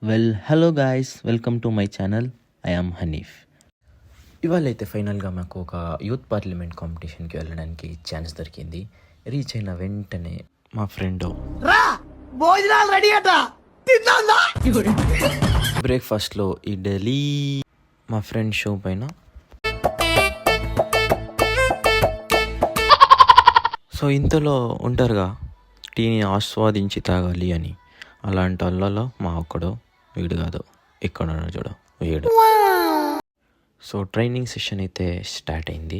Hello guys, welcome to my channel. I am Hanif. ఇవాళ అయితే ఫైనల్గా మాకు ఒక యూత్ పార్లమెంట్ కాంపిటీషన్కి వెళ్ళడానికి ఛాన్స్ దొరికింది. రీచ్ అయిన వెంటనే మా ఫ్రెండ్ బ్రేక్ఫాస్ట్లో ఇడ్లీ, మా ఫ్రెండ్ షో పైన సో ఇంతలో ఉంటారుగా టీని ఆస్వాదించి తాగాలి అని, అలాంటి వాళ్ళలో మా ఒక్కడు వీడు కాదు, ఇక్కడ చూడు వీడు. సో ట్రైనింగ్ సెషన్ అయితే స్టార్ట్ అయింది.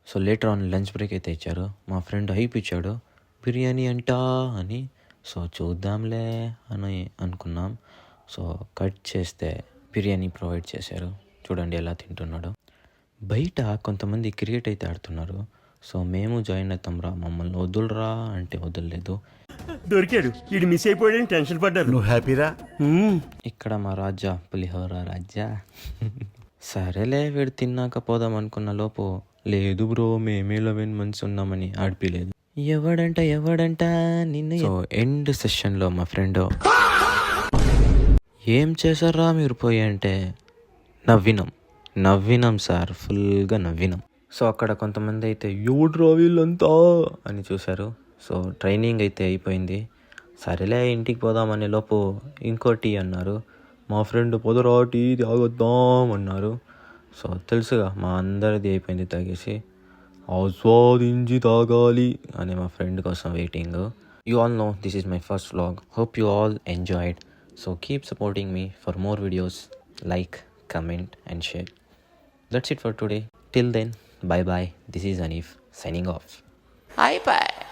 So later on lunch break అయితే ఇచ్చారు. మా ఫ్రెండ్ హైప్ ఇచ్చాడు, బిర్యానీ అంటా అని. సో చూద్దాంలే అని అనుకున్నాం. సో కట్ చేస్తే బిర్యానీ ప్రొవైడ్ చేశారు. చూడండి ఎలా తింటున్నాడు. బయట కొంతమంది క్రికెట్ అయితే ఆడుతున్నారు. సో మేము జాయిన్ అవుతాం రా, మమ్మల్ని వదులురా అంటే వదలలేదు. దొరికాడు, ఇది మిస్ అయిపోయాడని టెన్షన్ పడ్డారు. నువ్వు హ్యాపీరా? ఇక్కడ మా రాజా పులిహోర రాజా. సరేలే వీడు తిన్నాక పోదాం అనుకున్న లోపు, లేదు బ్రో మేమే 11 months ఉన్నామని ఆడిపిలేదు. ఎవడంట నిన్ను. సో ఎండ్ సెషన్లో మా ఫ్రెండ్ ఏం చేశారా మీరు పోయి అంటే, నవ్వినాం సార్, ఫుల్గా నవ్వినాం. సో అక్కడ కొంతమంది అయితే ఎవడ్రా వీళ్ళంతా అని చూశారు. సో ట్రైనింగ్ అయితే అయిపోయింది. సరేలే ఇంటికి పోదామనే లోపు ఇంకో టీ అన్నారు. మా ఫ్రెండ్ పొదరా టీ తాగొద్దాం అన్నారు. సో తెలుసుగా మా అందరిది అయిపోయింది తాగేసి, ఆస్వాదించి తాగాలి అని మా ఫ్రెండ్ కోసం waiting. You all know this is my first vlog. Hope you all enjoyed. So keep supporting me for more videos. Like, comment and share. That's it for today. Till then, bye bye. This is Hanif signing off. Bye bye.